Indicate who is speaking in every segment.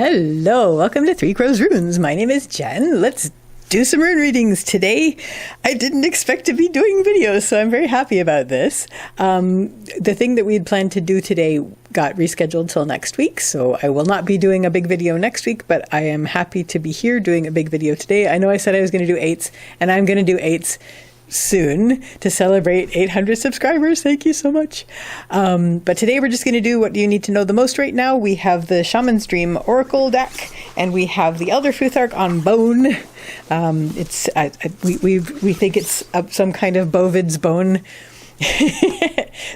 Speaker 1: Hello, welcome to Three Crows Runes. My name is Jen. Let's do some rune readings today. I didn't expect to be doing videos, so I'm very happy about this. The thing that we had planned to do today got rescheduled till next week, so I will not be doing a big video next week, but I am happy to be here doing a big video today. I know I said I was going to do 8s, and I'm going to do 8s soon to celebrate 800 subscribers. Thank you so much. But today we're just going to do what do you need to know the most right now. We have the Shaman's Dream Oracle deck, and we have the Elder Futhark on bone. We think it's some kind of bovid's bone.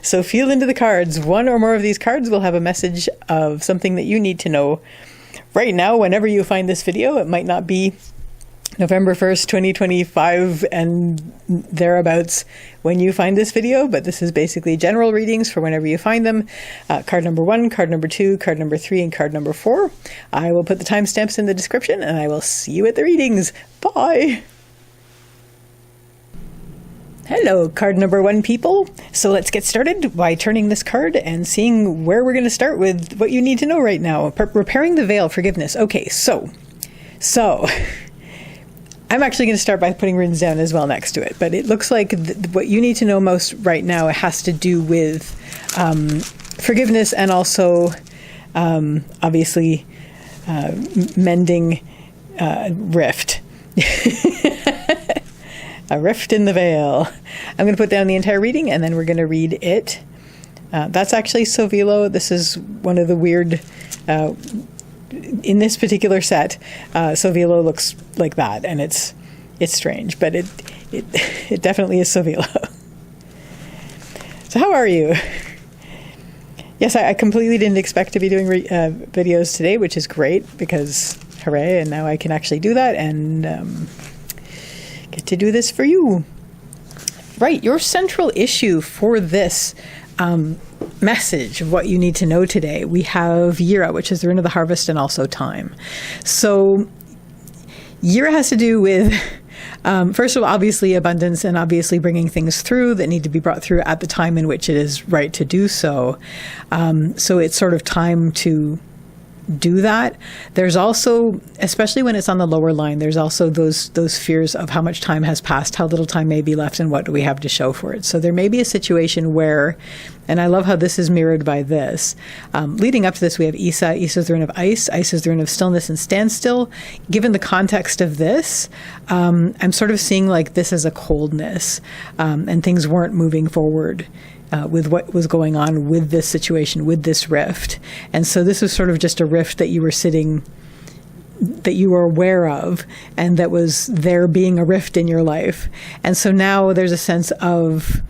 Speaker 1: So feel into the cards. One or more of these cards will have a message of something that you need to know right now. Whenever you find this video, it might not be November 1st, 2025 and thereabouts when you find this video, but this is basically general readings for whenever you find them. Card number 1, card number 2, card number 3, and card number 4. I will put the timestamps in the description, and I will see you at the readings. Bye! Hello, card number 1 people. So let's get started by turning this card and seeing where we're going to start with what you need to know right now. Repairing the veil, forgiveness. Okay, so I'm actually going to start by putting runes down as well next to it, but it looks like what you need to know most right now has to do with forgiveness and also obviously mending rift. A rift in the veil. I'm going to put down the entire reading and then we're going to read it. That's actually Sovilo. This is one of the weird in this particular set, Sovilo looks like that, and it's strange, but it definitely is Sovilo. So how are you? Yes, I completely didn't expect to be doing videos today, which is great because hooray, and now I can actually do that and get to do this for you. Right, your central issue for this message of what you need to know today, we have Yira, which is the rune of the harvest, and also time. So Yira has to do with first of all, obviously abundance and obviously bringing things through that need to be brought through at the time in which it is right to do so. So it's sort of time to do that. There's also, especially when it's on the lower line, there's also those fears of how much time has passed, how little time may be left, and what do we have to show for it. So there may be a situation where, and I love how this is mirrored by this. Leading up to this, we have Isa. Isa's the rune of ice. Ice is the rune of stillness and standstill. Given the context of this, I'm sort of seeing like this as a coldness, and things weren't moving forward with what was going on with this situation, with this rift. And so this was sort of just a rift that you were aware of, and that was there being a rift in your life. And so now there's a sense of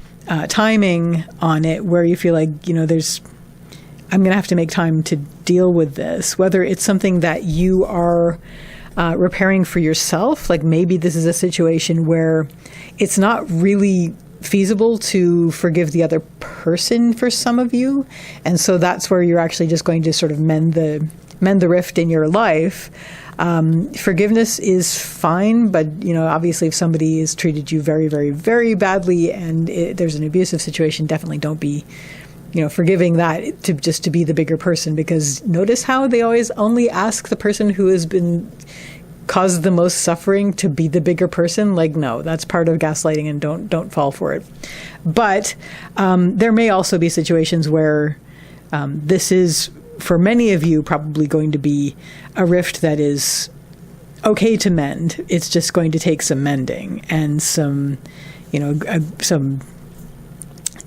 Speaker 1: timing on it where you feel like, I'm going to have to make time to deal with this, whether it's something that you are repairing for yourself. Like maybe this is a situation where it's not really feasible to forgive the other person for some of you, and so that's where you're actually just going to sort of mend the rift in your life. Forgiveness is fine, but obviously if somebody has treated you very, very, very badly and there's an abusive situation, definitely don't be forgiving that to be the bigger person, because notice how they always only ask the person who has been caused the most suffering to be the bigger person. Like, no, that's part of gaslighting, and don't fall for it. But there may also be situations where this is, for many of you, probably going to be a rift that is okay to mend. It's just going to take some mending and some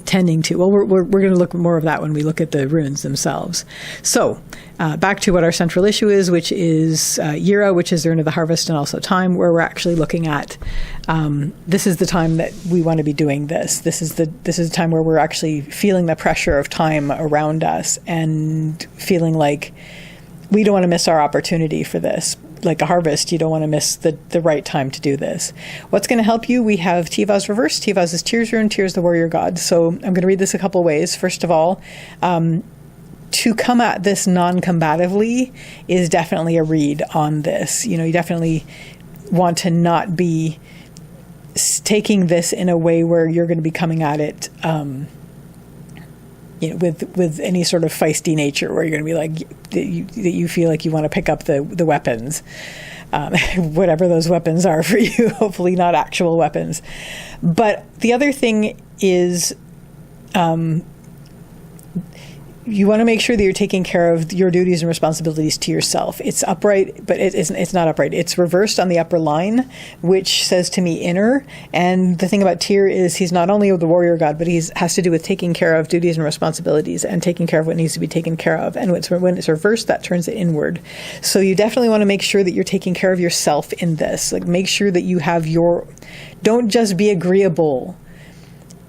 Speaker 1: tending to. Well, we're going to look more of that when we look at the runes themselves. So back to what our central issue is, which is Yira, which is the rune of the harvest, and also time, where we're actually looking at this is the time that we want to be doing this. This is the time where we're actually feeling the pressure of time around us and feeling like we don't want to miss our opportunity for this. Like a harvest, you don't want to miss the right time to do this. What's going to help you? We have Tivaz reversed. Tivaz is Tears rune. Tears the warrior god. So I'm going to read this a couple ways. First of all, to come at this non-combatively is definitely a read on this. You definitely want to not be taking this in a way where you're going to be coming at it with any sort of feisty nature, where you're going to be like that you feel like you want to pick up the weapons, whatever those weapons are for you. Hopefully not actual weapons. But the other thing is, you want to make sure that you're taking care of your duties and responsibilities to yourself. It's upright, but it's not upright. It's reversed on the upper line, which says to me inner. And the thing about Tyr is he's not only the warrior god, but he has to do with taking care of duties and responsibilities and taking care of what needs to be taken care of. And when it's reversed, that turns it inward. So you definitely want to make sure that you're taking care of yourself in this. Like, make sure that you have don't just be agreeable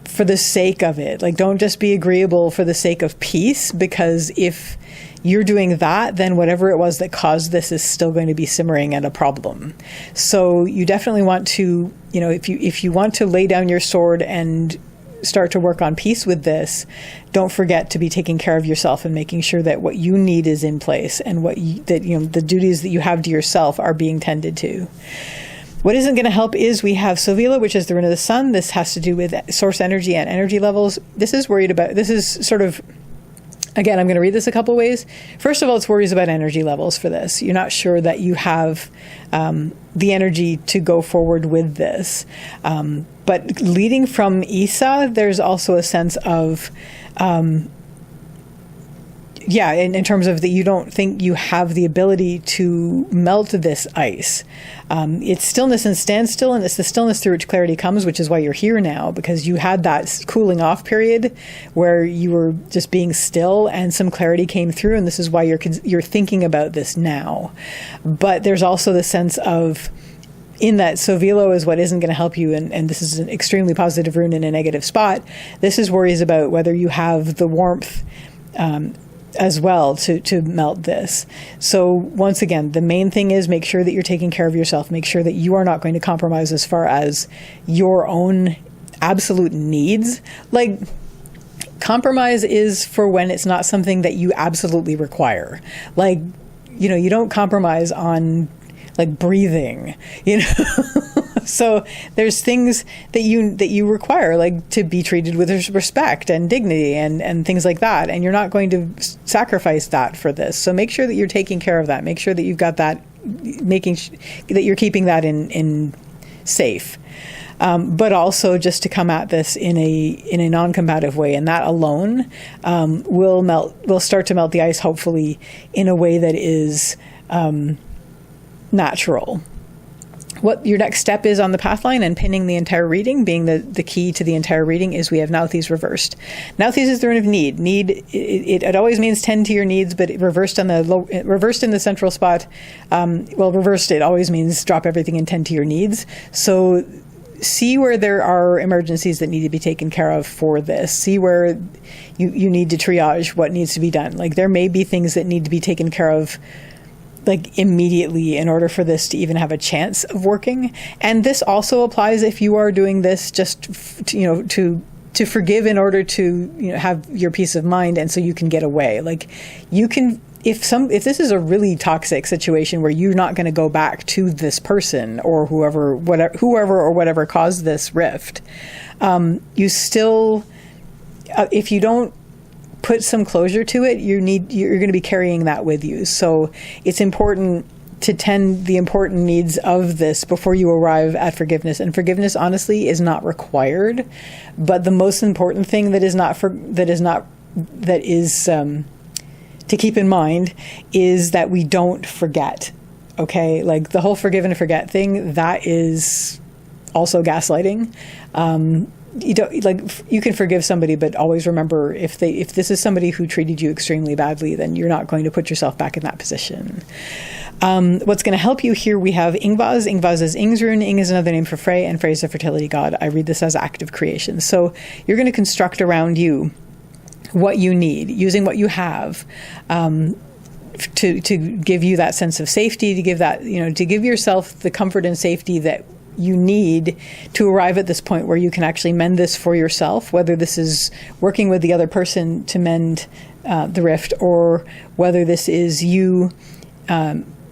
Speaker 1: for the sake of it. Like, don't just be agreeable for the sake of peace, because if you're doing that, then whatever it was that caused this is still going to be simmering at a problem. So you definitely want to, if you want to lay down your sword and start to work on peace with this, don't forget to be taking care of yourself and making sure that what you need is in place, and the duties that you have to yourself are being tended to. What isn't going to help is we have Sovila, which is the rune of the sun. This has to do with source energy and energy levels. This is sort of, again, I'm going to read this a couple ways. First of all, it's worries about energy levels for this. You're not sure that you have the energy to go forward with this. But leading from Isa, there's also a sense of, in terms of that you don't think you have the ability to melt this ice. It's stillness and standstill, and it's the stillness through which clarity comes, which is why you're here now, because you had that cooling off period where you were just being still and some clarity came through, and this is why you're thinking about this now. But there's also the sense of, in that Sovilo is what isn't going to help you, and this is an extremely positive rune in a negative spot. This is worries about whether you have the warmth as well to melt this. So once again, the main thing is make sure that you're taking care of yourself. Make sure that you are not going to compromise as far as your own absolute needs. Like, compromise is for when it's not something that you absolutely require. Like, you don't compromise on like breathing, So there's things that you require, like to be treated with respect and dignity and things like that. And you're not going to sacrifice that for this. So make sure that you're taking care of that. Make sure that you've got that, that you're keeping that in safe. But also just to come at this in a non-combative way, and that alone will start to melt the ice, hopefully in a way that is natural. What your next step is on the pathline and pinning the entire reading, being the key to the entire reading, is we have Nauthi's reversed. Nauthi's is the rune of need. Need, it always means tend to your needs, but reversed in the central spot. Reversed, it always means drop everything and tend to your needs. So see where there are emergencies that need to be taken care of for this. See where you need to triage what needs to be done. Like, there may be things that need to be taken care of like immediately in order for this to even have a chance of working. And this also applies if you are doing this just to forgive in order to have your peace of mind, and so you can get away. Like, you can, if this is a really toxic situation where you're not going to go back to this person or whoever or whatever caused this rift, you still, if you don't put some closure to it, you're going to be carrying that with you. So it's important to tend the important needs of this before you arrive at forgiveness. And forgiveness, honestly, is not required. But the most important thing that is to keep in mind is that we don't forget. Okay, like the whole forgive and forget thing, that is also gaslighting. You can forgive somebody, but always remember, if this is somebody who treated you extremely badly, then you're not going to put yourself back in that position. What's going to help you here, we have Ingvaz. Ingvaz is Ing's rune. Ing is another name for Frey, and Frey is the fertility god. I read this as active creation. So you're going to construct around you what you need, using what you have, to give you that sense of safety, to give that, to give yourself the comfort and safety that you need to arrive at this point where you can actually mend this for yourself, whether this is working with the other person to mend the rift, or whether this is you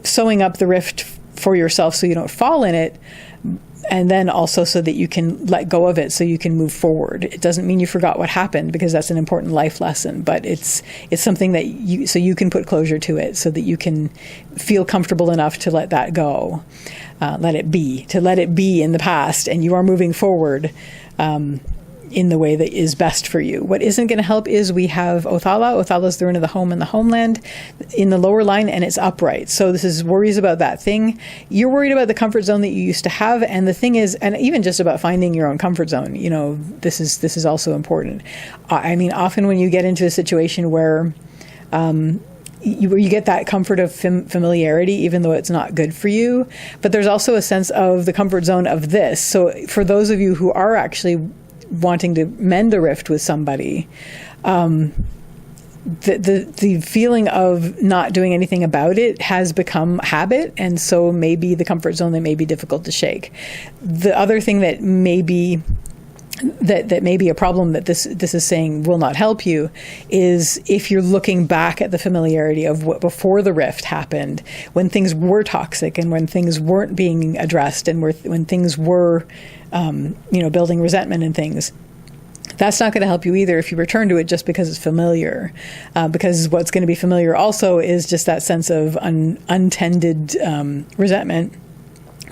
Speaker 1: sewing up the rift for yourself so you don't fall in it, And then also so that you can let go of it, so you can move forward. It doesn't mean you forgot what happened, because that's an important life lesson, but it's something that you can put closure to it, so that you can feel comfortable enough to let that go, let it be in the past, and you are moving forward in the way that is best for you. What isn't going to help is we have Othala. Othala is the rune of the home and the homeland in the lower line, and it's upright. So this is worries about that thing. You're worried about the comfort zone that you used to have, and the thing is, and even just about finding your own comfort zone, this is also important. I mean, often when you get into a situation where you get that comfort of familiarity, even though it's not good for you, but there's also a sense of the comfort zone of this. So for those of you who are actually wanting to mend a rift with somebody, the feeling of not doing anything about it has become habit, and so maybe the comfort zone that may be difficult to shake. The other thing that may be a problem that this is saying will not help you is if you're looking back at the familiarity of what before the rift happened, when things were toxic and when things weren't being addressed, and when things were building resentment and things. That's not going to help you either if you return to it just because it's familiar, because what's going to be familiar also is just that sense of untended resentment,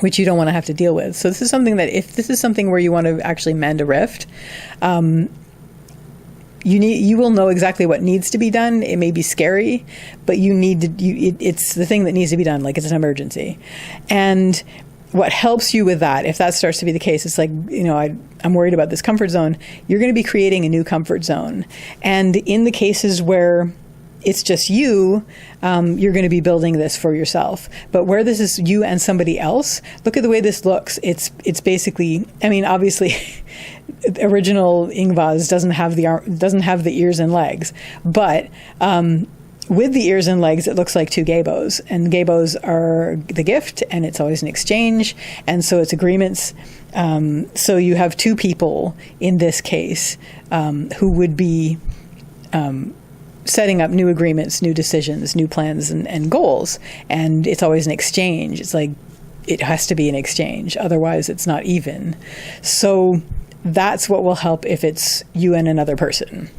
Speaker 1: which you don't want to have to deal with. So this is something that, if this is something where you want to actually mend a rift, you will know exactly what needs to be done. It may be scary, but it's the thing that needs to be done, like it's an emergency. And what helps you with that, if that starts to be the case, it's like, I'm worried about this comfort zone. You're going to be creating a new comfort zone. And in the cases where it's just you, you're going to be building this for yourself. But where this is you and somebody else, look at the way this looks. It's basically, obviously, original Ingvaz doesn't have the ears and legs, but with the ears and legs, it looks like two gaybos, and gaybos are the gift, and it's always an exchange, and so it's agreements. So you have two people in this case who would be setting up new agreements, new decisions, new plans and goals, and it's always an exchange. It's like it has to be an exchange, otherwise it's not even. So that's what will help if it's you and another person.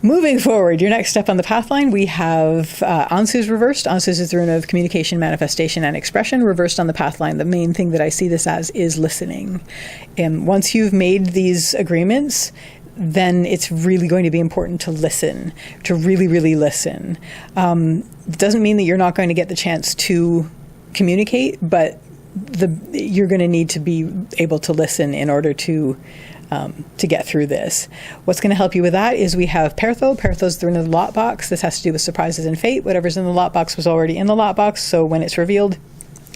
Speaker 1: Moving forward, your next step on the pathline, we have Ansu's reversed. Ansu's is the rune of communication, manifestation, and expression. Reversed on the pathline, the main thing that I see this as is listening. And once you've made these agreements, then it's really going to be important to listen, to really, really listen. It doesn't mean that you're not going to get the chance to communicate, but you're going to need to be able to listen in order to get through this. What's going to help you with that is we have Pertho. Pertho's the rune of the lot box. This has to do with surprises and fate. Whatever's in the lot box was already in the lot box, so when it's revealed,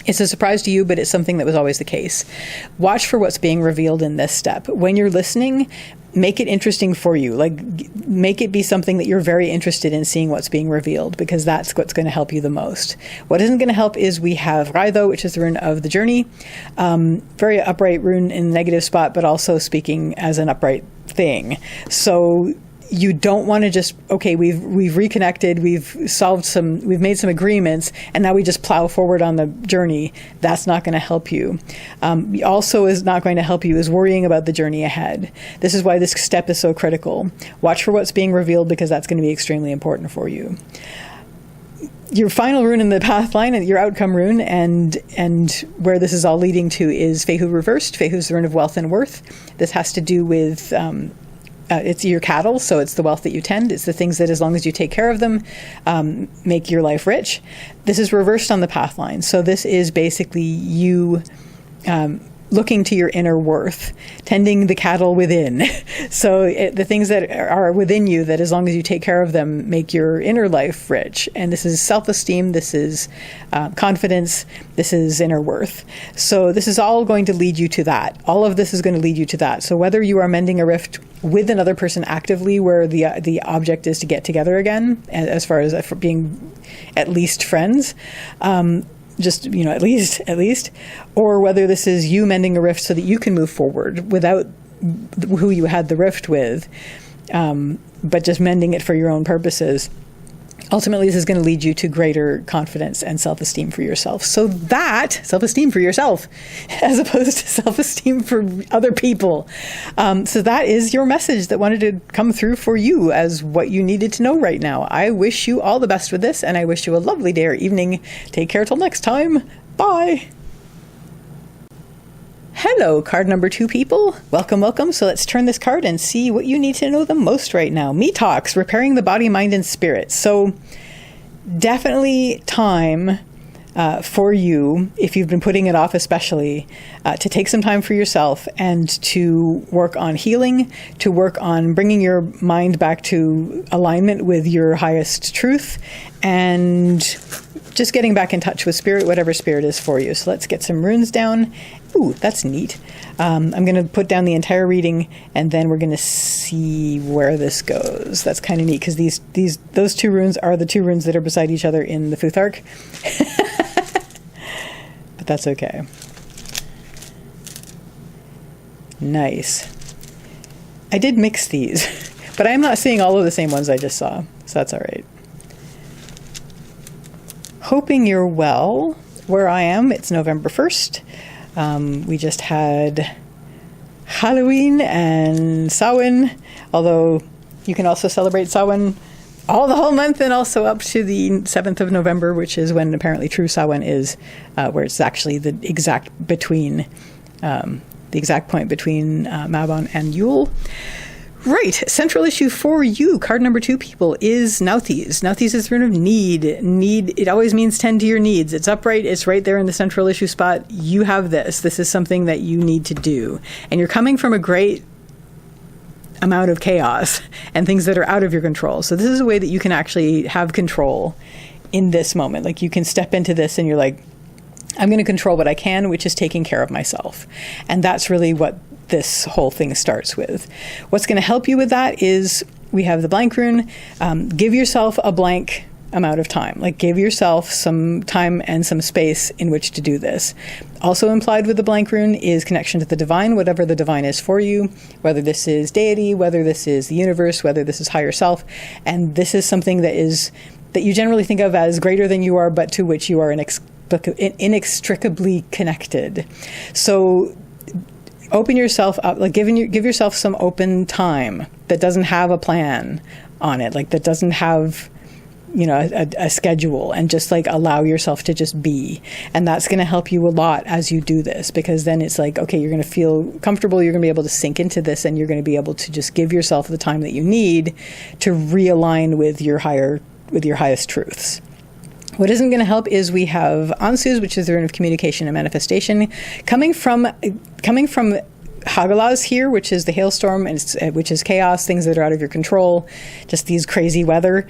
Speaker 1: it's a surprise to you, but it's something that was always the case. Watch for what's being revealed in this step. When you're listening, make it interesting for you. Like, make it be something that you're very interested in seeing what's being revealed, because that's what's going to help you the most. What isn't going to help is we have Raidho, which is the rune of the journey. Very upright rune in the negative spot, but also speaking as an upright thing. So you don't want to just, okay, we've reconnected, we've made some agreements, and now we just plow forward on the journey. That's not going to help you. Also is not going to help you is worrying about the journey ahead. This is why this step is so critical. Watch for what's being revealed, because that's going to be extremely important for you. Your final rune in the path line, your outcome rune, and where this is all leading to is Fehu reversed. Fehu is the rune of wealth and worth. This has to do with it's your cattle, so it's the wealth that you tend. It's the things that, as long as you take care of them, make your life rich. This is reversed on the path line. So this is basically you looking to your inner worth, tending the cattle within. So the things that are within you, that as long as you take care of them, make your inner life rich. And this is self-esteem, this is confidence, this is inner worth. So this is all going to lead you to that. All of this is going to lead you to that. So whether you are mending a rift with another person actively, where the object is to get together again, as far as for being at least friends, just, at least, or whether this is you mending a rift so that you can move forward without who you had the rift with, but just mending it for your own purposes. ultimately, this is going to lead you to greater confidence and self-esteem for yourself. So that, self-esteem for yourself, as opposed to self-esteem for other people. So that is your message that wanted to come through for you as what you needed to know right now. I wish you all the best with this, and I wish you a lovely day or evening. Take care till next time. Bye. Hello, card number 2 people. Welcome, welcome. So let's turn this card and see what you need to know the most right now. Me Talks, repairing the body, mind, and spirit. So definitely time for you, if you've been putting it off especially, to take some time for yourself and to work on healing, to work on bringing your mind back to alignment with your highest truth, and just getting back in touch with spirit, whatever spirit is for you. So let's get some runes down. Ooh, that's neat. I'm going to put down the entire reading, and then we're going to see where this goes. That's kind of neat, because those 2 runes are the 2 runes that are beside each other in the Futhark. But that's okay. Nice. I did mix these, but I'm not seeing all of the same ones I just saw, so that's all right. Hoping you're well. Where I am, it's November 1st. We just had Halloween and Samhain, although you can also celebrate Samhain all the whole month and also up to the 7th of November, which is when apparently true Samhain is, where it's actually the exact point between Mabon and Yule. Right, central issue for you, card number 2 people, is Nauthiz. Nauthiz is the rune of need. Need, it always means tend to your needs. It's upright, it's right there in the central issue spot. You have this. This is something that you need to do. And you're coming from a great amount of chaos and things that are out of your control. So this is a way that you can actually have control in this moment. Like, you can step into this and you're like, I'm going to control what I can, which is taking care of myself. And that's really what this whole thing starts with. What's going to help you with that is we have the blank rune. Give yourself a blank amount of time. Like, give yourself some time and some space in which to do this. Also implied with the blank rune is connection to the divine, whatever the divine is for you, whether this is deity, whether this is the universe, whether this is higher self. And this is something that you generally think of as greater than you are, but to which you are inextricably connected. So open yourself up, like give yourself some open time that doesn't have a plan on it, like that doesn't have, a schedule, and just like allow yourself to just be. And that's going to help you a lot as you do this, because then it's like, okay, you're going to feel comfortable, you're going to be able to sink into this, and you're going to be able to just give yourself the time that you need to realign with your highest truths. What isn't going to help is we have Ansuz, which is the rune of communication and manifestation, coming from Hagalaz here, which is the hailstorm, and which is chaos, things that are out of your control, just these crazy weather.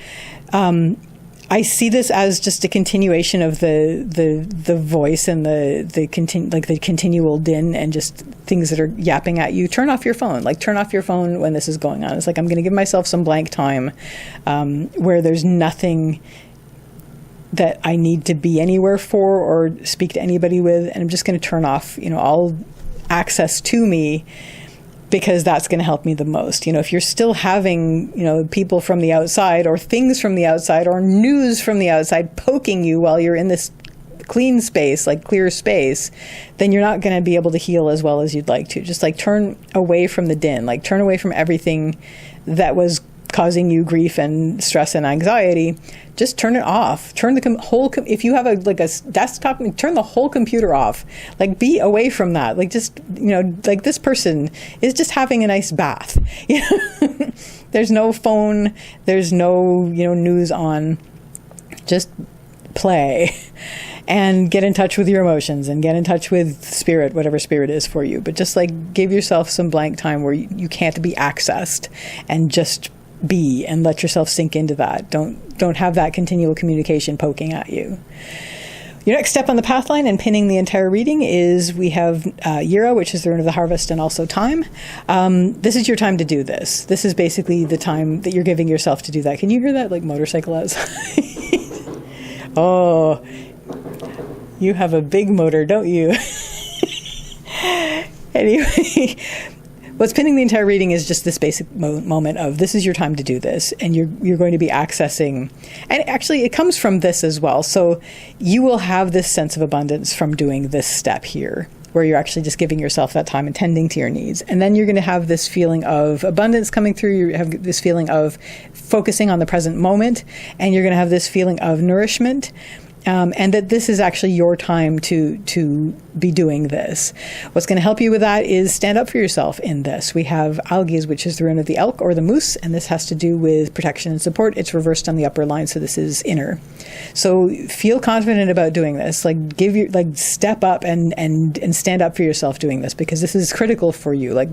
Speaker 1: I see this as just a continuation of the voice and the continual din and just things that are yapping at you. Turn off your phone. Like, turn off your phone when this is going on. It's like, I'm going to give myself some blank time where there's nothing that I need to be anywhere for or speak to anybody with, and I'm just going to turn off, all access to me, because that's going to help me the most. If you're still having, people from the outside or things from the outside or news from the outside poking you while you're in this clean space, like clear space, then you're not going to be able to heal as well as you'd like to. Just like turn away from the din, like turn away from everything that was causing you grief and stress and anxiety. Just turn it off. Turn the whole, if you have a desktop, turn the whole computer off. Like, be away from that. Like, just, like this person is just having a nice bath. There's no phone. There's no, news on. Just play and get in touch with your emotions and get in touch with spirit, whatever spirit is for you. But just like give yourself some blank time where you can't be accessed, and just be and let yourself sink into that. Don't have that continual communication poking at you. Your next step on the path line and pinning the entire reading is we have Yira, which is the rune of the harvest and also time. This is your time to do this. This is basically the time that you're giving yourself to do that. Can you hear that motorcycle outside? Oh, you have a big motor, don't you? Anyway, what's pinning the entire reading is just this basic moment of this is your time to do this, and you're going to be accessing, and actually it comes from this as well. So you will have this sense of abundance from doing this step here, where you're actually just giving yourself that time and tending to your needs. And then you're going to have this feeling of abundance coming through. You have this feeling of focusing on the present moment, and you're going to have this feeling of nourishment. And that this is actually your time to be doing this. What's going to help you with that is stand up for yourself in this. We have algae, which is the rune of the elk or the moose, and this has to do with protection and support. It's reversed on the upper line, so this is inner. So feel confident about doing this. Like step up and stand up for yourself doing this, because this is critical for you. Like,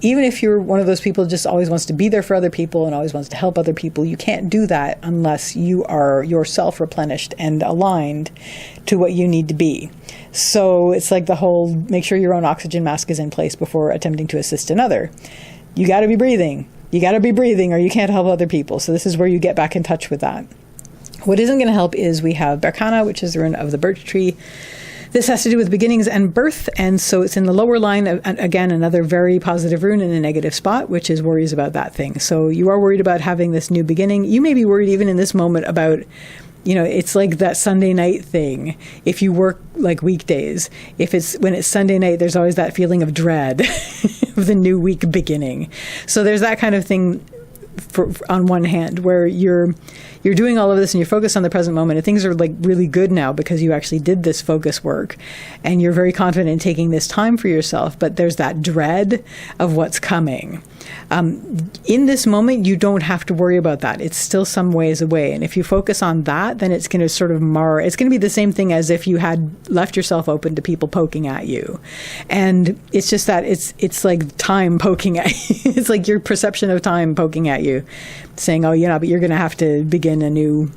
Speaker 1: even if you're one of those people who just always wants to be there for other people and always wants to help other people, you can't do that unless you are yourself replenished and aligned to what you need to be. So it's like the whole make sure your own oxygen mask is in place before attempting to assist another. You got to be breathing. You got to be breathing or you can't help other people. So this is where you get back in touch with that. What isn't going to help is we have Berkana, which is the rune of the birch tree. This has to do with beginnings and birth, and so it's in the lower line. Again, another very positive rune in a negative spot, which is worries about that thing. So you are worried about having this new beginning. You may be worried even in this moment about, it's like that Sunday night thing. If you work like weekdays, when it's Sunday night, there's always that feeling of dread of the new week beginning. So there's that kind of thing on one hand, where you're doing all of this and you're focused on the present moment, and things are like really good now because you actually did this focus work and you're very confident in taking this time for yourself, but there's that dread of what's coming. In this moment, you don't have to worry about that. It's still some ways away. And if you focus on that, then it's going to sort of it's going to be the same thing as if you had left yourself open to people poking at you. And it's just that it's like time poking at you. It's like your perception of time poking at you, saying, oh, but you're going to have to begin a new,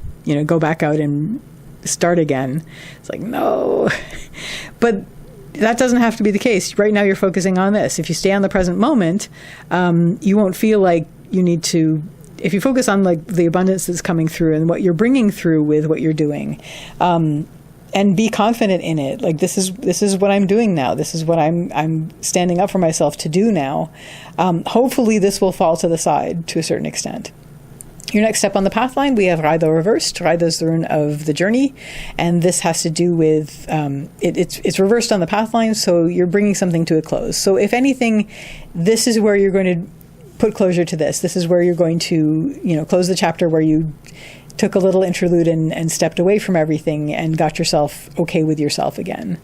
Speaker 1: go back out and start again. It's like, no. But that doesn't have to be the case. Right now you're focusing on this. If you stay on the present moment, you won't feel like you need to, if you focus on like the abundance that's coming through and what you're bringing through with what you're doing, and be confident in it. Like, this is what I'm doing now. This is what I'm standing up for myself to do now. Hopefully this will fall to the side to a certain extent. Your next step on the path line, we have Raido reversed. Raido is the rune of the journey, and this has to do with, it's reversed on the path line, so you're bringing something to a close. So if anything, this is where you're going to put closure to this. This is where you're going to, close the chapter where you took a little interlude and stepped away from everything and got yourself okay with yourself again.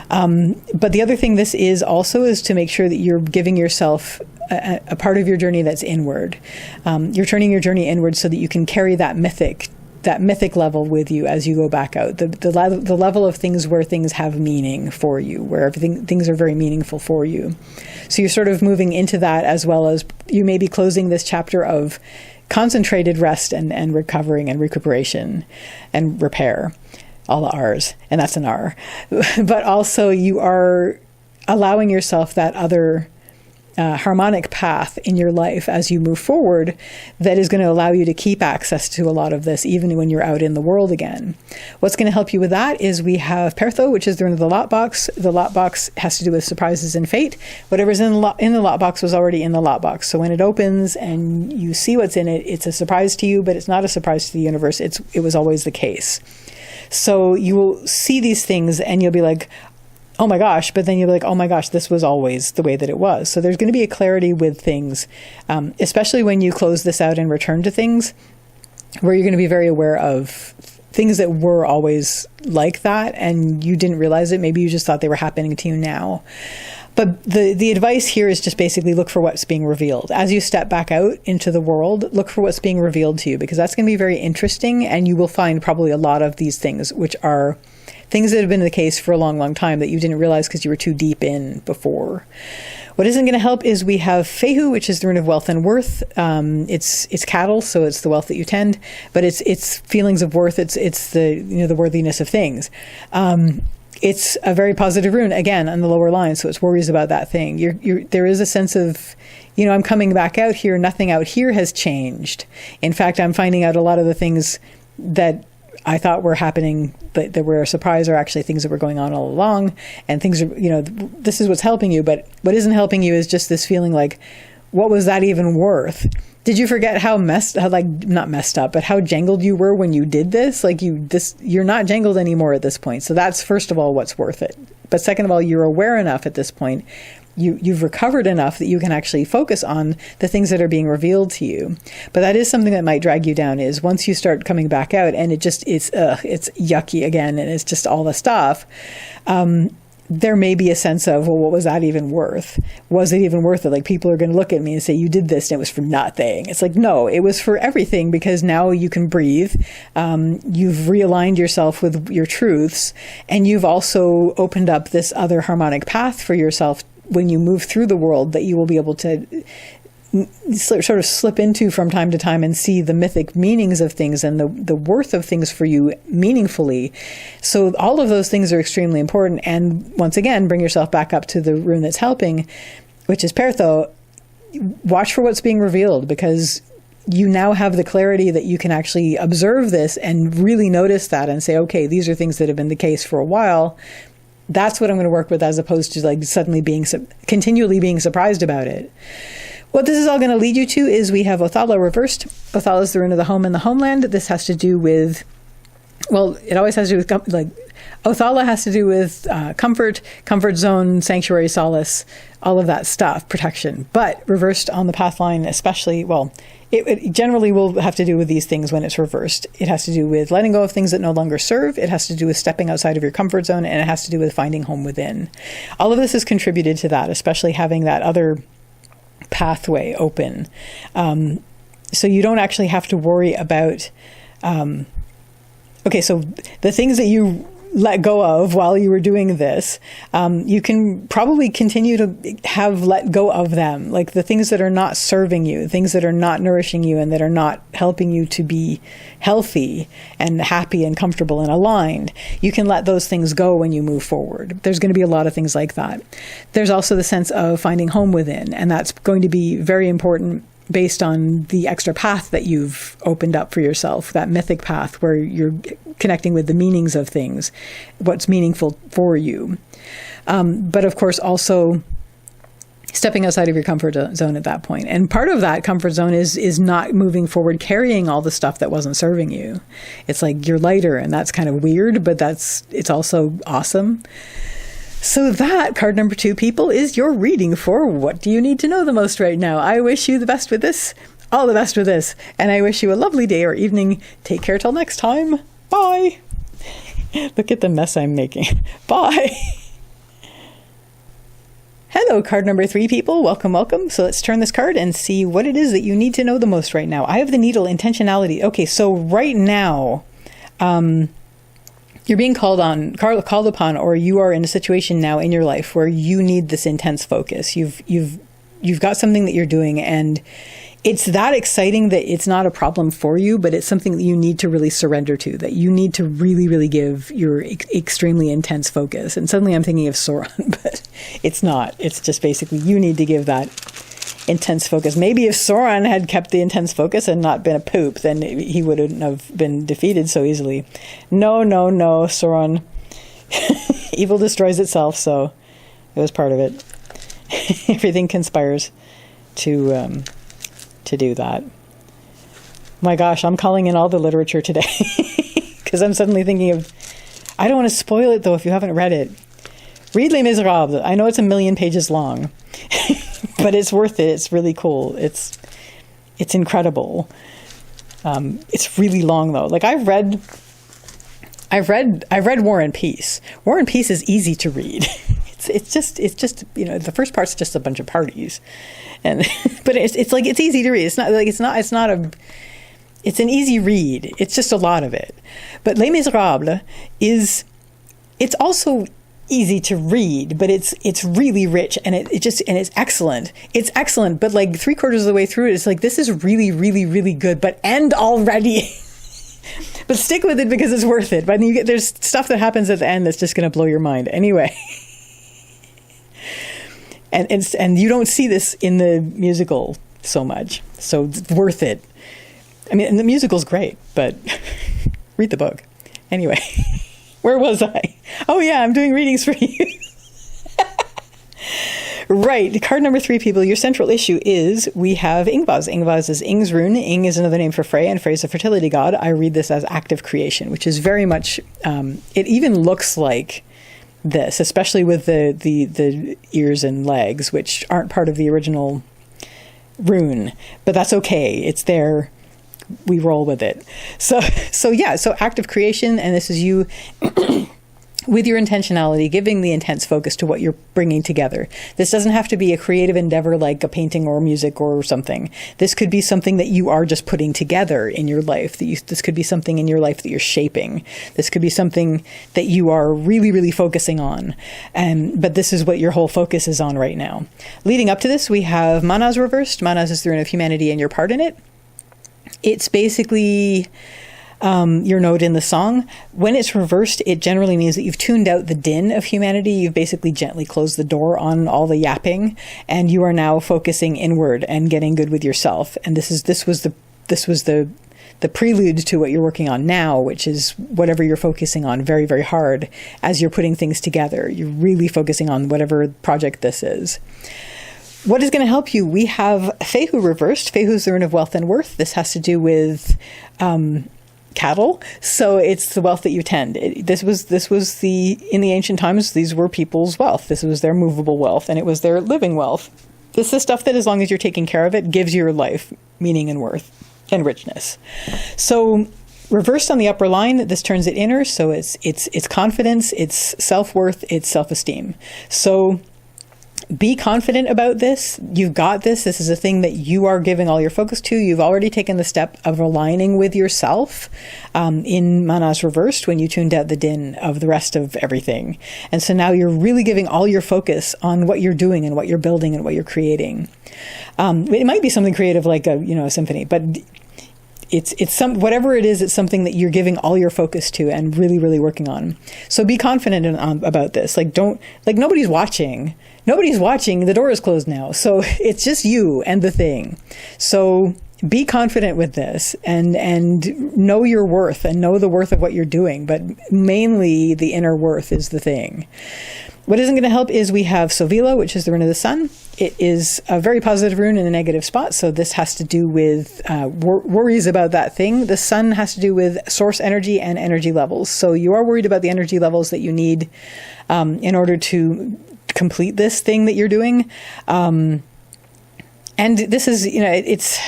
Speaker 1: But the other thing this is also is to make sure that you're giving yourself a part of your journey that's inward. You're turning your journey inward so that you can carry that mythic level with you as you go back out. The level of things where things have meaning for you, where things are very meaningful for you. So you're sort of moving into that, as well as you may be closing this chapter of concentrated rest and recovering and recuperation and repair. All the R's, and that's an R. But also you are allowing yourself that other harmonic path in your life as you move forward that is going to allow you to keep access to a lot of this even when you're out in the world again. What's going to help you with that is we have Pertho, which is the rune of the lot box. The lot box has to do with surprises and fate. Whatever's in the lot box was already in the lot box. So when it opens and you see what's in it, it's a surprise to you, but it's not a surprise to the universe. It was always the case. So you will see these things and you'll be like, oh my gosh, but then you'll be like, oh my gosh, this was always the way that it was. So there's going to be a clarity with things, especially when you close this out and return to things, where you're going to be very aware of things that were always like that and you didn't realize it. Maybe you just thought they were happening to you now. But the advice here is just basically look for what's being revealed. As you step back out into the world, look for what's being revealed to you, because that's going to be very interesting, and you will find probably a lot of these things, which are things that have been the case for a long, long time that you didn't realize because you were too deep in before. What isn't going to help is we have Fehu, which is the rune of wealth and worth. It's cattle, so it's the wealth that you tend, but it's feelings of worth. It's the the worthiness of things. It's a very positive rune, again, on the lower line, so it's worries about that thing. There is a sense of, I'm coming back out here, nothing out here has changed. In fact, I'm finding out a lot of the things that I thought were happening that were a surprise are actually things that were going on all along, and things are, this is what's helping you. But what isn't helping you is just this feeling like, what was that even worth? Did you forget how not messed up, but how jangled you were when you did this? Like you're not jangled anymore at this point. So that's, first of all, what's worth it. But second of all, you're aware enough at this point. You've recovered enough that you can actually focus on the things that are being revealed to you. But that is something that might drag you down, is once you start coming back out and it's yucky again, and it's just all the stuff. There may be a sense of, well, what was that even worth? Was it even worth it? Like, people are going to look at me and say, you did this and it was for nothing. It's like, no, it was for everything, because now you can breathe. You've realigned yourself with your truths, and you've also opened up this other harmonic path for yourself when you move through the world, that you will be able to sort of slip into from time to time and see the mythic meanings of things and the worth of things for you meaningfully. So all of those things are extremely important. And once again, bring yourself back up to the rune that's helping, which is Pertho. Watch for what's being revealed, because you now have the clarity that you can actually observe this and really notice that and say, okay, these are things that have been the case for a while. That's what I'm going to work with, as opposed to like suddenly continually being surprised about it. What this is all going to lead you to is we have Othala reversed. Othala is the rune of the home and the homeland. This has to do with, well, it always has to do with, Othala has to do with comfort zone, sanctuary, solace, all of that stuff, protection. But reversed on the path line, especially, well, it generally will have to do with these things when it's reversed. It has to do with letting go of things that no longer serve. It has to do with stepping outside of your comfort zone, and it has to do with finding home within. All of this has contributed to that, especially having that other pathway open. So you don't actually have to worry about, so the things that you let go of while you were doing this, you can probably continue to have let go of them. Like the things that are not serving you, things that are not nourishing you, and that are not helping you to be healthy and happy and comfortable and aligned. You can let those things go when you move forward. There's going to be a lot of things like that. There's also the sense of finding home within, and that's going to be very important based on the extra path that you've opened up for yourself, that mythic path where you're connecting with the meanings of things, what's meaningful for you. But of course, also stepping outside of your comfort zone at that point. And part of that comfort zone is not moving forward, carrying all the stuff that wasn't serving you. It's like you're lighter, and that's kind of weird, but it's also awesome. So that, card number 2, people, is your reading for what do you need to know the most right now. I wish you the best with this, all the best with this, and I wish you a lovely day or evening. Take care till next time. Bye. Look at the mess I'm making. Bye. Hello, card number 3, people. Welcome, welcome. So let's turn this card and see what it is that you need to know the most right now. I have the needle, intentionality. Okay, so right now, you're being called upon, or you are in a situation now in your life where you need this intense focus. You've got something that you're doing, and it's that exciting that it's not a problem for you, but it's something that you need to really surrender to, that you need to really, really give your extremely intense focus. And suddenly I'm thinking of Sauron, but it's not. It's just basically you need to give that intense focus. Maybe if Sauron had kept the intense focus and not been a poop, then he wouldn't have been defeated so easily. No, Sauron. Evil destroys itself, so it was part of it. Everything conspires to do that. My gosh, I'm calling in all the literature today because I'm suddenly thinking of, I don't want to spoil it though if you haven't read it. Read Les Miserables. I know it's 1,000,000 pages long, but it's worth it. It's really cool. It's incredible. It's really long though. Like I've read War and Peace. War and Peace is easy to read. It's just the first part's just a bunch of parties, and but it's like it's easy to read. It's an easy read. It's just a lot of it. But Les Miserables it's also easy to read, but it's really rich, and it's excellent. It's excellent, but like 3/4 of the way through it, it's like this is really, really, really good. But end already. But stick with it because it's worth it. But there's stuff that happens at the end that's just going to blow your mind anyway. And you don't see this in the musical so much, so it's worth it. I mean, and the musical's great, but read the book anyway. Where was I? Oh yeah, I'm doing readings for you. Right. Card number 3, people. Your central issue is we have Ingvaz. Ingvaz is Ing's rune. Ing is another name for Frey, and Frey is a fertility god. I read this as active creation, which is very much, it even looks like this, especially with the ears and legs, which aren't part of the original rune, but that's okay. It's there. We roll with it. So active creation, and this is you with your intentionality, giving the intense focus to what you're bringing together. This doesn't have to be a creative endeavor like a painting or music or something. This could be something that you are just putting together in your life. This could be something in your life that you're shaping. This could be something that you are really, really focusing on. But this is what your whole focus is on right now. Leading up to this, we have Manas reversed. Manas is the rune of humanity and your part in it. It's basically your note in the song. When it's reversed, it generally means that you've tuned out the din of humanity. You've basically gently closed the door on all the yapping, and you are now focusing inward and getting good with yourself. And this was the prelude to what you're working on now, which is whatever you're focusing on very, very hard as you're putting things together. You're really focusing on whatever project this is. What is going to help you? We have Fehu reversed. Fehu is the rune of wealth and worth. This has to do with cattle. So it's the wealth that you tend. In the ancient times, these were people's wealth. This was their movable wealth, and it was their living wealth. This is stuff that, as long as you're taking care of it, gives your life meaning and worth and richness. So reversed on the upper line, this turns it inner. So it's confidence, it's self-worth, it's self-esteem. So be confident about this. You've got this. This is a thing that you are giving all your focus to. You've already taken the step of aligning with yourself in Manas reversed when you tuned out the din of the rest of everything. And so now you're really giving all your focus on what you're doing and what you're building and what you're creating. It might be something creative like a symphony, but it's whatever it is, it's something that you're giving all your focus to and really, really working on. So be confident about this. Nobody's watching. Nobody's watching. The door is closed now. So it's just you and the thing. So be confident with this and know your worth and know the worth of what you're doing. But mainly the inner worth is the thing. What isn't going to help is we have Sovila, which is the rune of the sun. It is a very positive rune in a negative spot. So this has to do with worries about that thing. The sun has to do with source energy and energy levels. So you are worried about the energy levels that you need in order to complete this thing that you're doing. And this is, this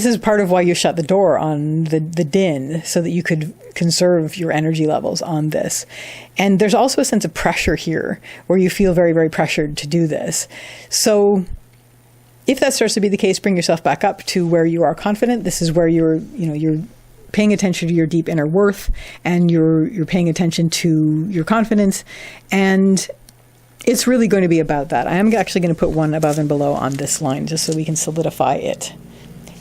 Speaker 1: is part of why you shut the door on the din, so that you could conserve your energy levels on this. And there's also a sense of pressure here where you feel very, very pressured to do this. So if that starts to be the case, bring yourself back up to where you are confident. This is where you're paying attention to your deep inner worth, and you're paying attention to your confidence. And it's really going to be about that. I am actually going to put one above and below on this line just so we can solidify it.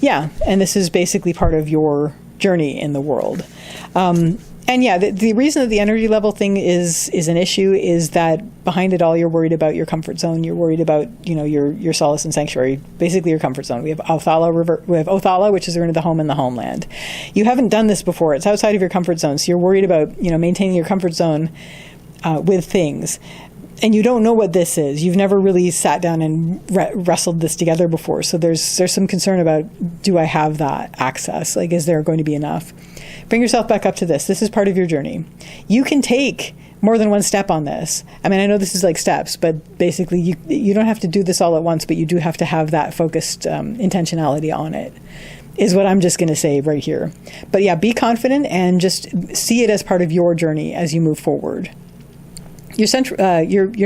Speaker 1: Yeah, and this is basically part of your journey in the world. The reason that the energy level thing is an issue is that behind it all, you're worried about your comfort zone. You're worried about, your solace and sanctuary, basically your comfort zone. We have Othala, which is the rune of the home and the homeland. You haven't done this before. It's outside of your comfort zone. So you're worried about, maintaining your comfort zone with things. And you don't know what this is. You've never really sat down and wrestled this together before. So there's some concern about, do I have that access? Is there going to be enough? Bring yourself back up to this. This is part of your journey. You can take more than one step on this. I know this is like steps, but basically you don't have to do this all at once, but you do have to have that focused intentionality on it, is what I'm just going to say right here. But yeah, be confident and just see it as part of your journey as you move forward. Your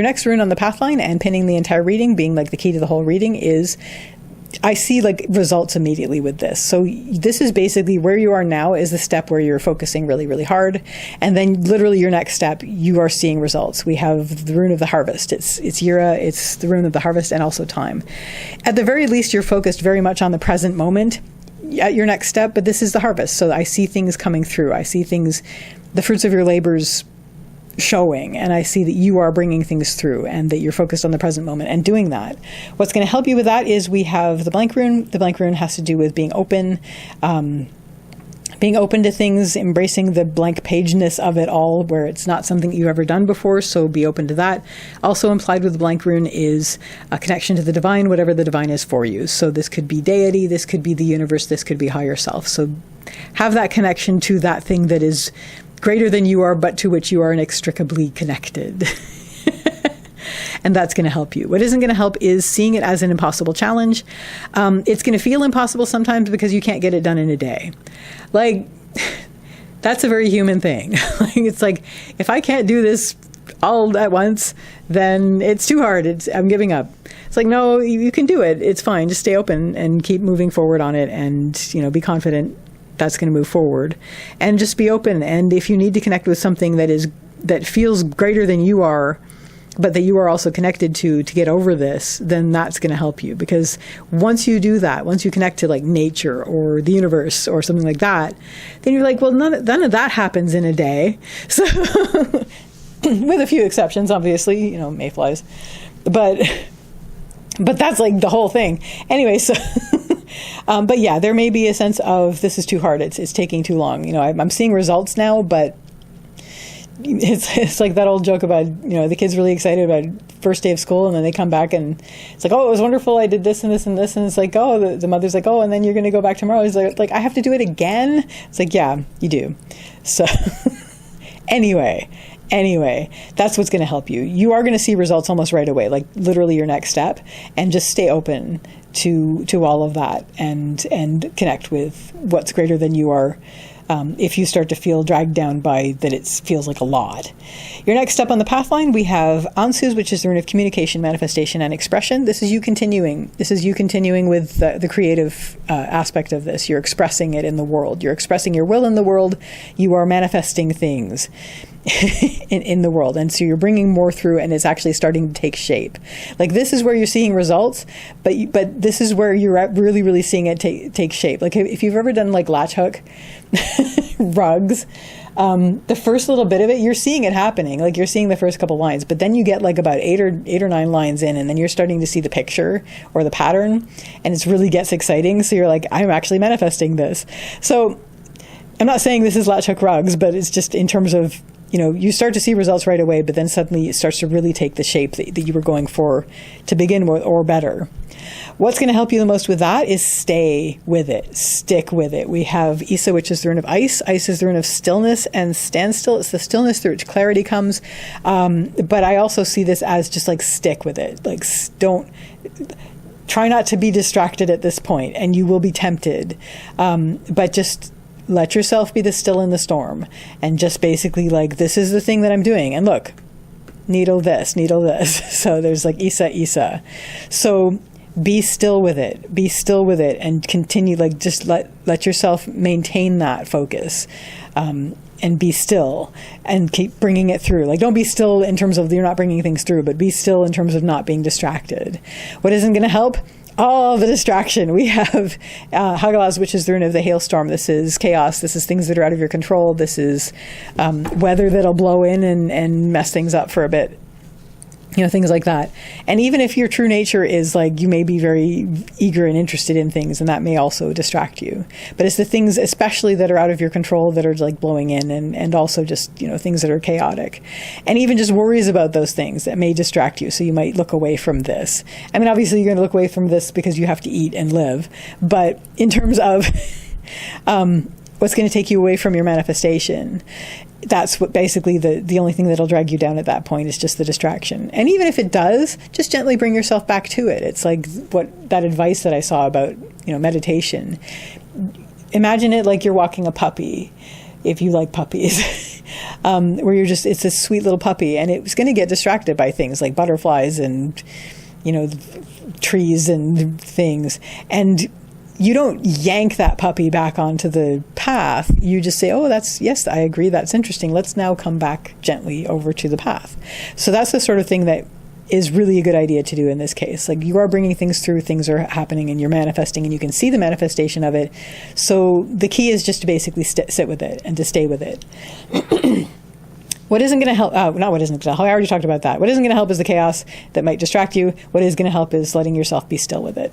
Speaker 1: next rune on the pathline and pinning the entire reading, being like the key to the whole reading, is I see results immediately with this. So this is basically where you are now is the step where you're focusing really, really hard. And then literally your next step, you are seeing results. We have the rune of the harvest. It's Yira, it's the rune of the harvest, and also time. At the very least, you're focused very much on the present moment at your next step, but this is the harvest. So I see things coming through. I see things, the fruits of your labors showing, and I see that you are bringing things through and that you're focused on the present moment and doing that. What's going to help you with that is we have the blank rune. The blank rune has to do with being open, being open to things, embracing the blank pageness of it all, where it's not something you've ever done before, so be open to that. Also implied with the blank rune is a connection to the divine, whatever the divine is for you. So this could be deity, this could be the universe, this could be higher self. So have that connection to that thing that is greater than you are, but to which you are inextricably connected. And that's going to help you. What isn't going to help is seeing it as an impossible challenge. It's going to feel impossible sometimes because you can't get it done in a day. Like, that's a very human thing. It's like, if I can't do this all at once, then it's too hard. I'm giving up. It's like, no, you can do it. It's fine. Just stay open and keep moving forward on it, and be confident that's going to move forward, and just be open. And if you need to connect with something that feels greater than you are, but that you are also connected to get over this, then that's going to help you. Because once you do that, once you connect to like nature or the universe or something like that, then you're like, well, none of that happens in a day. So, with a few exceptions, obviously, mayflies, but that's like the whole thing. Anyway, so, but yeah, there may be a sense of this is too hard. It's taking too long. I'm seeing results now, but it's like that old joke about, the kid's really excited about first day of school, and then they come back and it's like, oh, it was wonderful, I did this and this and this, and it's like, oh, the mother's like, oh, and then you're going to go back tomorrow. He's like, I have to do it again? It's like, yeah, you do. So anyway, that's what's going to help you. You are going to see results almost right away, like literally your next step, and just stay open to all of that and connect with what's greater than you are. If you start to feel dragged down by that, it feels like a lot. Your next step on the path line, we have Ansus, which is the rune of communication, manifestation, and expression. This is you continuing. This is you continuing with the creative aspect of this. You're expressing it in the world. You're expressing your will in the world. You are manifesting things in the world. And so you're bringing more through, and it's actually starting to take shape. Like, this is where you're seeing results, but this is where you're really, really seeing it take shape. Like, if you've ever done like latch hook rugs, the first little bit of it, you're seeing it happening. Like, you're seeing the first couple lines, but then you get like about eight or nine lines in, and then you're starting to see the picture or the pattern, and it really gets exciting. So you're like, I'm actually manifesting this. So I'm not saying this is latch hook rugs, but it's just in terms of, you start to see results right away, but then suddenly it starts to really take the shape that you were going for to begin with, or better. What's going to help you the most with that is stay with it, stick with it. We have Isa, which is the rune of ice. Ice is the rune of stillness and standstill. It's the stillness through which clarity comes. But I also see this as just like, stick with it. Like, try not to be distracted at this point, and you will be tempted. But just let yourself be the still in the storm, and just basically like, this is the thing that I'm doing. And look, needle this. So there's like Isa. So be still with it, and continue, like, just let yourself maintain that focus, and be still, and keep bringing it through. Like, don't be still in terms of you're not bringing things through, but be still in terms of not being distracted. What isn't going to help? All the distraction. We have Hagalaz, which is the rune of the hailstorm. This is chaos. This is things that are out of your control. This is weather that'll blow in and mess things up for a bit. Things like that. And even if your true nature is like, you may be very eager and interested in things, and that may also distract you. But it's the things especially that are out of your control that are like blowing in, and also just, things that are chaotic. And even just worries about those things that may distract you. So you might look away from this. I mean, obviously you're going to look away from this because you have to eat and live. But in terms of what's going to take you away from your manifestation, that's what basically the only thing that'll drag you down at that point is just the distraction. And even if it does, just gently bring yourself back to it. It's like that advice that I saw about, meditation. Imagine it like you're walking a puppy, if you like puppies, where it's a sweet little puppy, and it's going to get distracted by things like butterflies and, trees and things. And you don't yank that puppy back onto the path. You just say, oh, yes, I agree. That's interesting. Let's now come back gently over to the path. So that's the sort of thing that is really a good idea to do in this case. Like, you are bringing things through, things are happening, and you're manifesting, and you can see the manifestation of it. So the key is just to basically sit with it and to stay with it. What isn't going to help? Not what isn't going to help. I already talked about that. What isn't going to help is the chaos that might distract you. What is going to help is letting yourself be still with it.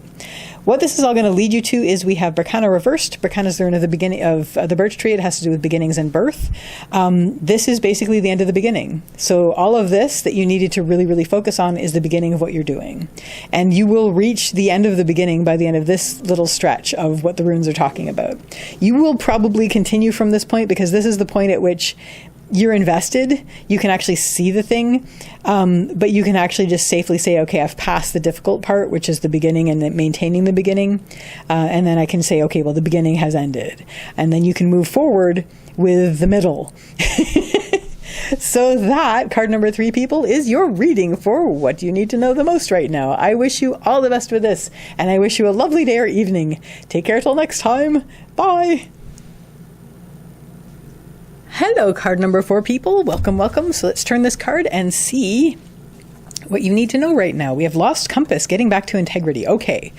Speaker 1: What this is all going to lead you to is we have Berkana reversed. Berkana is the rune of the beginning of the birch tree. It has to do with beginnings and birth. This is basically the end of the beginning. So all of this that you needed to really, really focus on is the beginning of what you're doing. And you will reach the end of the beginning by the end of this little stretch of what the runes are talking about. You will probably continue from this point because this is the point at which you're invested. You can actually see the thing, but you can actually just safely say, okay, I've passed the difficult part, which is the beginning and maintaining the beginning. And then I can say, okay, well, the beginning has ended. And then you can move forward with the middle. So that, card number 3, people, is your reading for what you need to know the most right now. I wish you all the best with this, and I wish you a lovely day or evening. Take care till next time. Bye. Hello, card number 4, people. Welcome, welcome. So let's turn this card and see what you need to know right now. We have lost compass, getting back to integrity. Okay.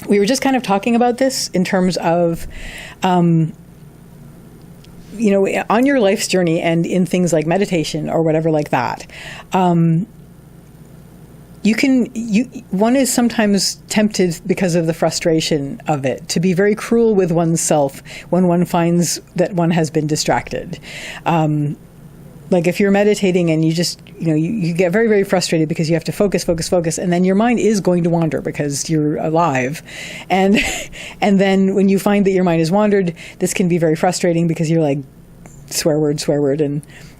Speaker 1: We were just kind of talking about this in terms of, on your life's journey and in things like meditation or whatever like that. One is sometimes tempted because of the frustration of it to be very cruel with oneself when one finds that one has been distracted. Like if you're meditating and you just, you get very, very frustrated because you have to focus, and then your mind is going to wander because you're alive. And then when you find that your mind has wandered, this can be very frustrating because you're like, swear word,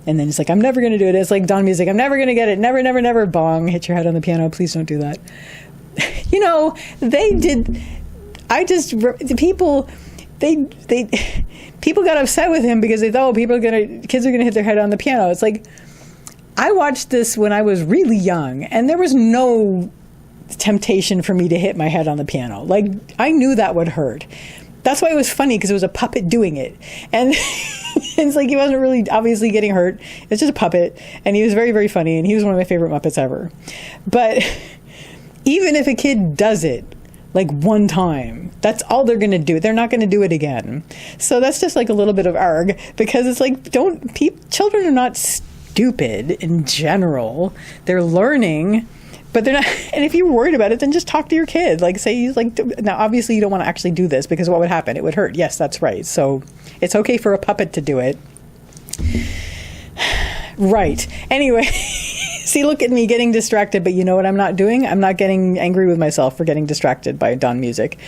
Speaker 1: and then it's like, I'm never going to do it. It's like Dawn music. I'm never going to get it. Never, never, never. Bong. Hit your head on the piano. Please don't do that. They did. People got upset with him because they thought, kids are going to hit their head on the piano. It's like, I watched this when I was really young and there was no temptation for me to hit my head on the piano. Like, I knew that would hurt. That's why it was funny, because it was a puppet doing it. And it's like he wasn't really obviously getting hurt. It's just a puppet. And he was very, very funny. And he was one of my favorite Muppets ever. But even if a kid does it, like one time, that's all they're going to do. They're not going to do it again. So that's just like a little bit of arg, because it's like, children are not stupid in general. They're learning. But they're not, and if you're worried about it, then just talk to your kid. Like, say, now obviously you don't want to actually do this because what would happen? It would hurt. Yes, that's right. So it's okay for a puppet to do it. Right. Anyway, see, look at me getting distracted, but you know what I'm not doing? I'm not getting angry with myself for getting distracted by Dawn music.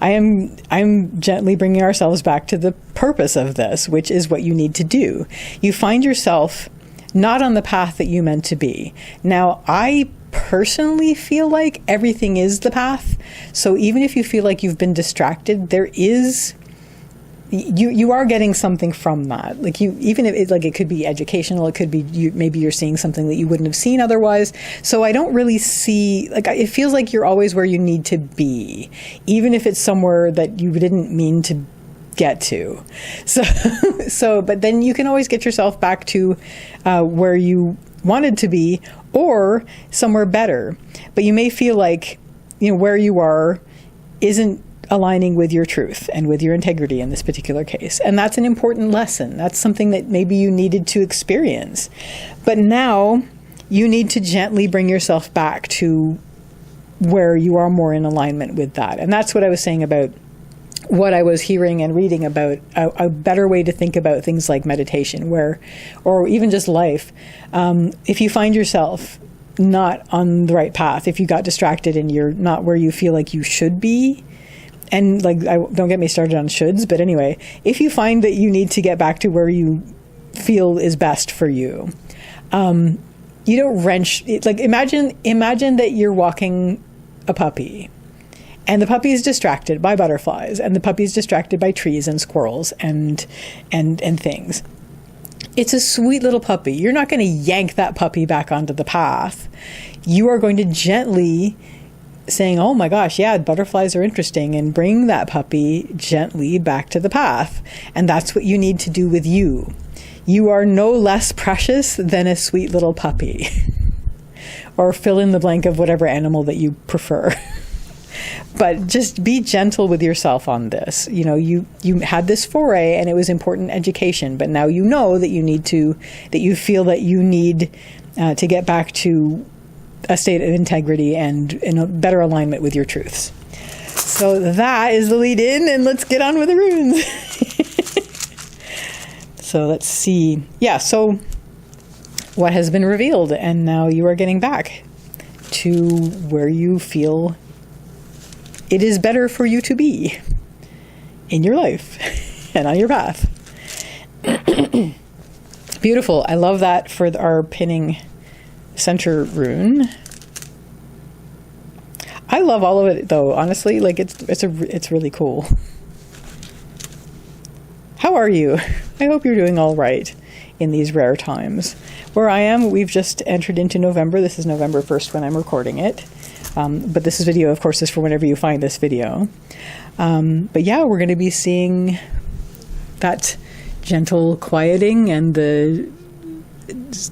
Speaker 1: I'm gently bringing ourselves back to the purpose of this, which is what you need to do. You find yourself not on the path that you meant to be. Now, I personally feel like everything is the path. So even if you feel like you've been distracted, there is, you are getting something from that. Like even if it could be educational, it could be maybe you're seeing something that you wouldn't have seen otherwise. So I don't really see, it feels like you're always where you need to be, even if it's somewhere that you didn't mean to get to. So, but then you can always get yourself back to where you wanted to be, or somewhere better. But you may feel like, where you are isn't aligning with your truth and with your integrity in this particular case. And that's an important lesson. That's something that maybe you needed to experience. But now you need to gently bring yourself back to where you are more in alignment with that. And that's what I was saying about what I was hearing and reading about a better way to think about things like meditation, or even just life. If you find yourself not on the right path, if you got distracted and you're not where you feel like you should be, and don't get me started on shoulds, but anyway, if you find that you need to get back to where you feel is best for you, you don't wrench. Imagine that you're walking a puppy. And the puppy is distracted by butterflies, and the puppy is distracted by trees and squirrels and things. It's a sweet little puppy. You're not going to yank that puppy back onto the path. You are going to gently saying, oh my gosh, yeah, butterflies are interesting, and bring that puppy gently back to the path. And that's what you need to do with you. You are no less precious than a sweet little puppy. Or fill in the blank of whatever animal that you prefer. But just be gentle with yourself on this. You know, you had this foray and it was important education, but now you know that you feel that you need to get back to a state of integrity and in a better alignment with your truths. So that is the lead in, and let's get on with the runes. So let's see. Yeah, so what has been revealed, and now you are getting back to where you feel it is better for you to be in your life and on your path. Beautiful. I love that for our pinning center rune. I love all of it, though, honestly. Like, it's really cool. How are you? I hope you're doing all right in these rare times. Where I am, we've just entered into November. This is November 1st when I'm recording it. But this video, of course, is for whenever you find this video. But yeah, we're going to be seeing that gentle quieting and the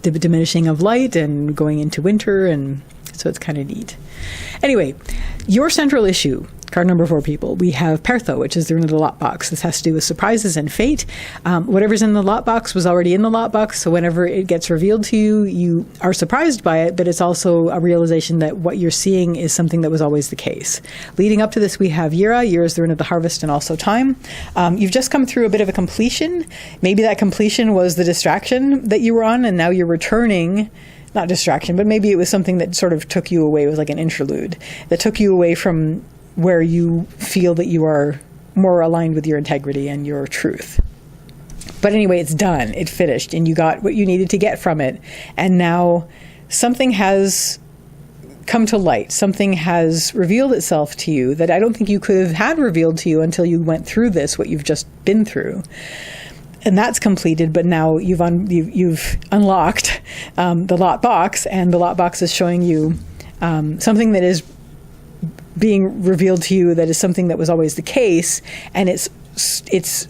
Speaker 1: diminishing of light and going into winter, and so it's kind of neat. Anyway, your central issue, card number 4, people. We have Pertho, which is the rune of the lot box. This has to do with surprises and fate. Whatever's in the lot box was already in the lot box, so whenever it gets revealed to you, you are surprised by it, but it's also a realization that what you're seeing is something that was always the case. Leading up to this, we have Yira. Yira is the rune of the harvest and also time. You've just come through a bit of a completion. Maybe that completion was the distraction that you were on, and now you're returning. Not distraction, but maybe it was something that sort of took you away. It was like an interlude that took you away from where you feel that you are more aligned with your integrity and your truth. But anyway, it's done. It finished, and you got what you needed to get from it. And now something has come to light. Something has revealed itself to you that I don't think you could have had revealed to you until you went through this, what you've just been through. And that's completed, but now you've unlocked the lot box, and the lot box is showing you something that is being revealed to you that is something that was always the case, and it's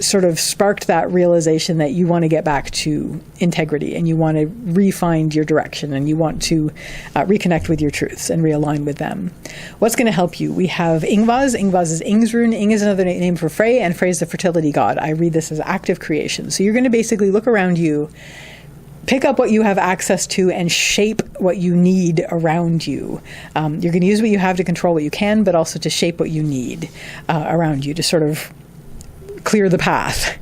Speaker 1: sort of sparked that realization that you want to get back to integrity, and you want to re-find your direction, and you want to reconnect with your truths and realign with them. What's going to help you? We have Ingvaz. Ingvaz is Ing's rune. Ing is another name for Frey, and Frey is the fertility god. I read this as active creation. So you're going to basically look around you, pick up what you have access to, and shape what you need around you. You're going to use what you have to control what you can, but also to shape what you need around you to sort of clear the path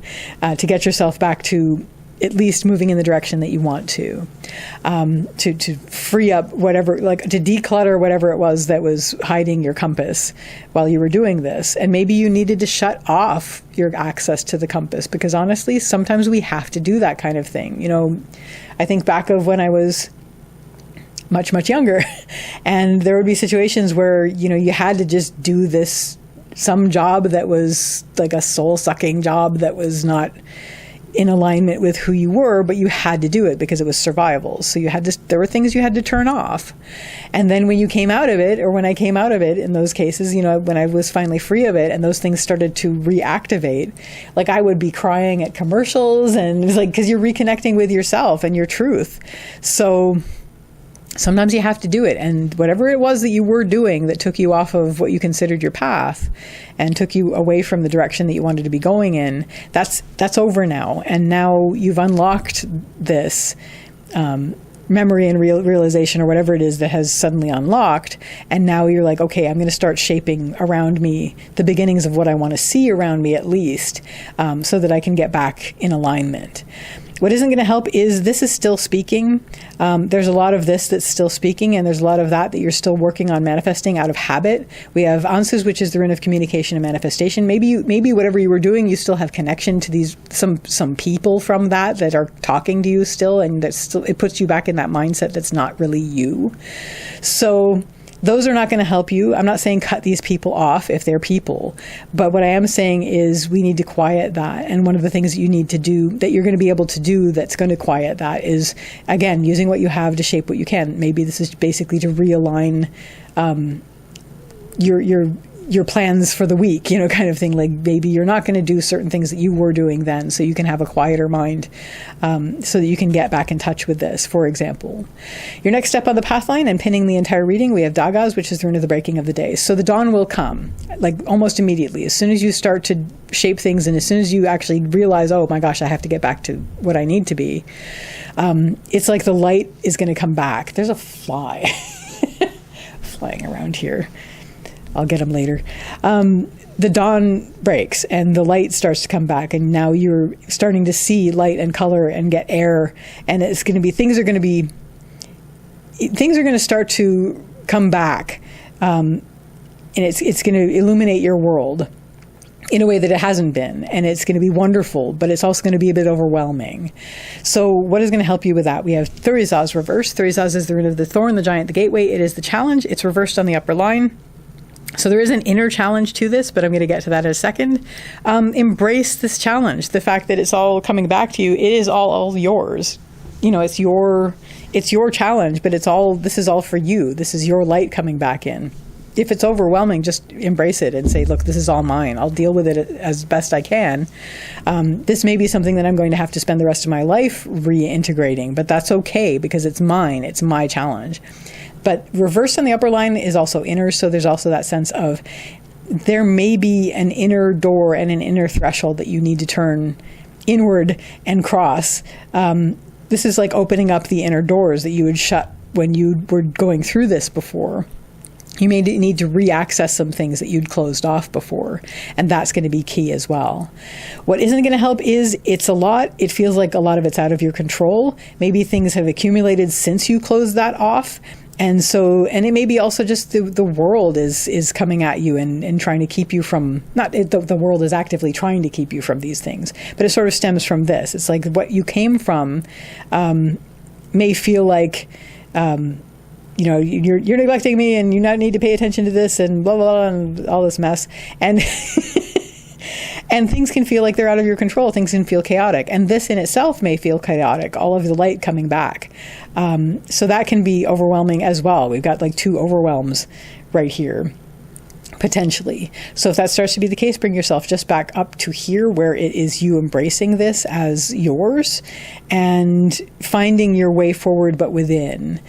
Speaker 1: to get yourself back to at least moving in the direction that you want to free up whatever, like to declutter whatever it was that was hiding your compass while you were doing this. And maybe you needed to shut off your access to the compass, because honestly, sometimes we have to do that kind of thing. You know, I think back of when I was much, much younger, and there would be situations where, you know, you had to just do this, some job that was like a soul-sucking job that was not in alignment with who you were, but you had to do it because it was survival. So there were things you had to turn off. And then when you came out of it, or when I came out of it in those cases, you know, when I was finally free of it and those things started to reactivate, like I would be crying at commercials, and it was like, because you're reconnecting with yourself and your truth. So sometimes you have to do it, and whatever it was that you were doing that took you off of what you considered your path and took you away from the direction that you wanted to be going in, that's over now. And now you've unlocked this memory and realization, or whatever it is that has suddenly unlocked, and now you're like, okay, I'm going to start shaping around me the beginnings of what I want to see around me, at least, so that I can get back in alignment. What isn't going to help is this is still speaking. There's a lot of this that's still speaking, and there's a lot of that you're still working on manifesting out of habit. We have Ansuz, which is the rune of communication and manifestation. Maybe whatever you were doing, you still have connection to these some people from that are talking to you still, and that still it puts you back in that mindset that's not really you. So those are not going to help you. I'm not saying cut these people off if they're people, but what I am saying is we need to quiet that. And one of the things that you need to do, that you're going to be able to do that's going to quiet that, is, again, using what you have to shape what you can. Maybe this is basically to realign your your plans for the week, kind of thing. Like maybe you're not going to do certain things that you were doing then, so you can have a quieter mind, so that you can get back in touch with this, for example. Your next step on the pathline and pinning the entire reading, we have Dagas, which is the rune of the breaking of the day. So the dawn will come, like almost immediately. As soon as you start to shape things, and as soon as you actually realize, oh my gosh, I have to get back to what I need to be, it's like the light is going to come back. There's a fly flying around here. I'll get them later. The dawn breaks and the light starts to come back, and now you're starting to see light and color and get air, and it's going to be things are going to start to come back, and it's going to illuminate your world in a way that it hasn't been, and it's going to be wonderful, but it's also going to be a bit overwhelming. So what is going to help you with that? We have Thurizaz reversed. Thurizaz is the rune of the thorn, the giant, the gateway. It is the challenge. It's reversed on the upper line. So there is an inner challenge to this, but I'm going to get to that in a second. Embrace this challenge. The fact that it's all coming back to you, it is all yours. It's your challenge, but this is all for you. This is your light coming back in. If it's overwhelming, just embrace it and say, look, this is all mine. I'll deal with it as best I can. This may be something that I'm going to have to spend the rest of my life reintegrating, but that's okay because it's mine. It's my challenge. But reverse on the upper line is also inner, so there's also that sense of there may be an inner door and an inner threshold that you need to turn inward and cross. This is like opening up the inner doors that you would shut when you were going through this before. You may need to re-access some things that you'd closed off before, and that's going to be key as well. What isn't going to help is it's a lot. It feels like a lot of it's out of your control. Maybe things have accumulated since you closed that off. And it may be also just the world is coming at you and trying to keep you from, the world is actively trying to keep you from these things, but it sort of stems from this. It's like what you came from may feel like, you're neglecting me and you now need to pay attention to this and blah, blah, blah, and all this mess. And and things can feel like they're out of your control. Things can feel chaotic. And this in itself may feel chaotic, all of the light coming back. So that can be overwhelming as well. We've got like two overwhelms right here, potentially. So if that starts to be the case, bring yourself just back up to here where it is you embracing this as yours and finding your way forward, but within,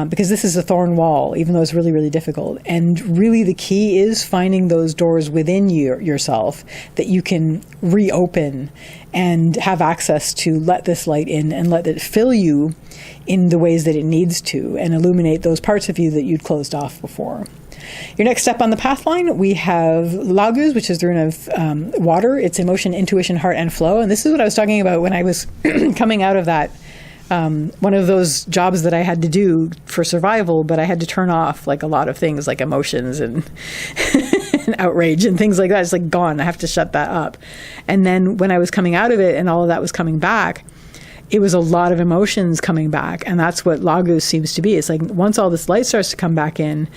Speaker 1: because this is a thorn wall, even though it's really, really difficult. And really the key is finding those doors within yourself that you can reopen and have access to let this light in and let it fill you in the ways that it needs to and illuminate those parts of you that you'd closed off before. Your next step on the pathline, we have Laguz, which is the rune of water. It's emotion, intuition, heart, and flow. And this is what I was talking about when I was coming out of that, one of those jobs that I had to do for survival, but I had to turn off like a lot of things like emotions and, and outrage and things like that. It's like gone. I have to shut that up. And then when I was coming out of it and all of that was coming back, it was a lot of emotions coming back. And that's what Laguz seems to be. It's like once all this light starts to come back in,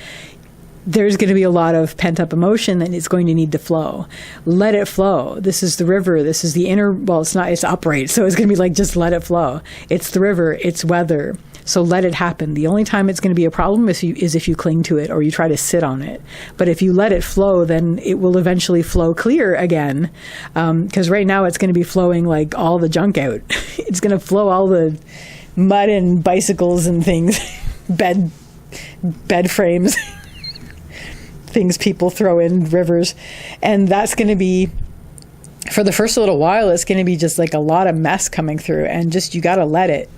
Speaker 1: there's going to be a lot of pent-up emotion that it's going to need to flow. Let it flow. This is the river. This is the inner, well, it's not, it's upright. So it's going to be like, just let it flow. It's the river. It's weather. So let it happen. The only time it's going to be a problem is if you cling to it or you try to sit on it. But if you let it flow, then it will eventually flow clear again. Because right now it's going to be flowing like all the junk out. It's going to flow all the mud and bicycles and things, bed frames, things people throw in rivers. And that's going to be, for the first little while, it's going to be just like a lot of mess coming through, and just, you got to let it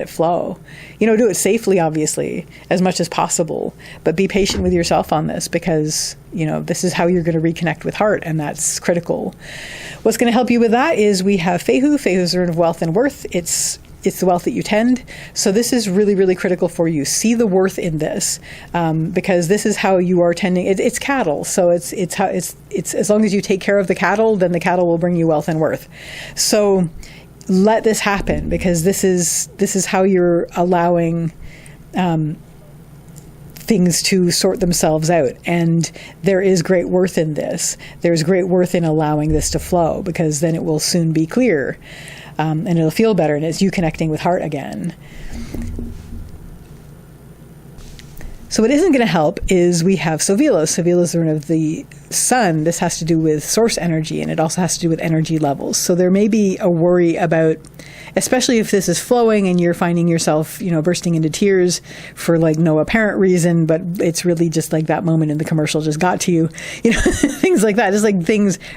Speaker 1: flow. Do it safely, obviously, as much as possible, but be patient with yourself on this, because, this is how you're going to reconnect with heart, and that's critical. What's going to help you with that is we have Fehu. Fehu is the rune of wealth and worth. It's the wealth that you tend. So this is really, really critical for you. See the worth in this, because this is how you are tending. It's cattle. So it's as long as you take care of the cattle, then the cattle will bring you wealth and worth. So let this happen, because this is how you're allowing things to sort themselves out. And there is great worth in this. There's great worth in allowing this to flow, because then it will soon be clear. And it'll feel better, and it's you connecting with heart again. So what isn't going to help is we have Sovilos. Sovilos is the rune of the sun. This has to do with source energy, and it also has to do with energy levels. So there may be a worry about, especially if this is flowing and you're finding yourself, bursting into tears for like no apparent reason, but it's really just like that moment in the commercial just got to you, things like that. Just like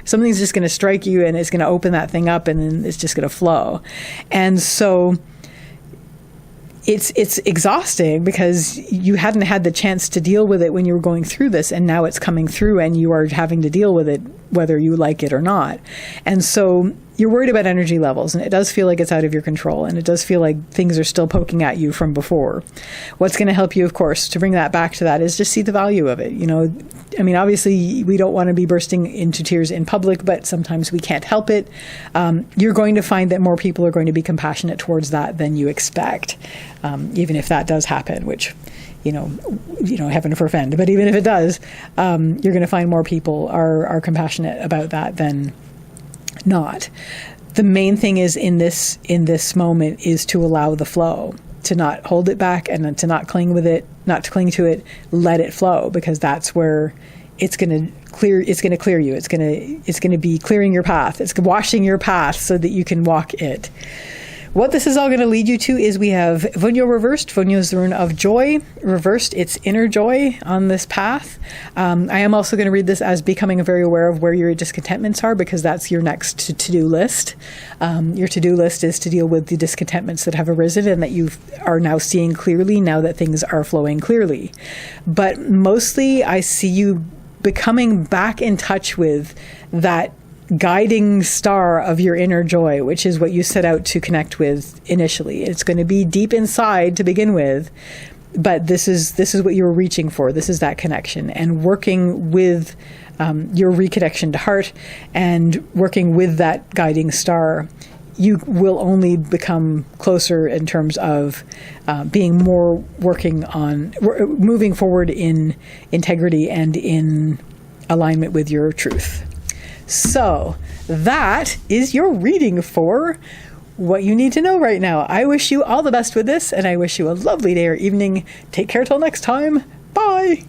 Speaker 1: something's just going to strike you and it's going to open that thing up and then it's just going to flow. And so it's exhausting because you hadn't had the chance to deal with it when you were going through this, and now it's coming through and you are having to deal with it whether you like it or not. And so you're worried about energy levels, and it does feel like it's out of your control, and it does feel like things are still poking at you from before. What's going to help you, of course, to bring that back to that is just see the value of it. Obviously we don't want to be bursting into tears in public, but sometimes we can't help it. You're going to find that more people are going to be compassionate towards that than you expect, even if that does happen, which, heaven forfend. But even if it does, you're going to find more people are compassionate about that than not. The main thing is in this moment is to allow the flow, to not hold it back and to not cling to it, let it flow, because that's where it's going to clear you. It's going to be clearing your path. It's washing your path so that you can walk it. What this is all going to lead you to is we have Vunyo reversed. Vunyo is the rune of joy. Reversed, it's inner joy on this path. I am also going to read this as becoming very aware of where your discontentments are, because that's your next to-do list. Your to-do list is to deal with the discontentments that have arisen and that you are now seeing clearly now that things are flowing clearly. But mostly I see you becoming back in touch with that guiding star of your inner joy, which is what you set out to connect with initially. It's going to be deep inside to begin with, but this is what you were reaching for. This is that connection, and working with your reconnection to heart and working with that guiding star, you will only become closer in terms of being more working on moving forward in integrity and in alignment with your truth. So that is your reading for what you need to know right now. I wish you all the best with this, and I wish you a lovely day or evening. Take care till next time. Bye.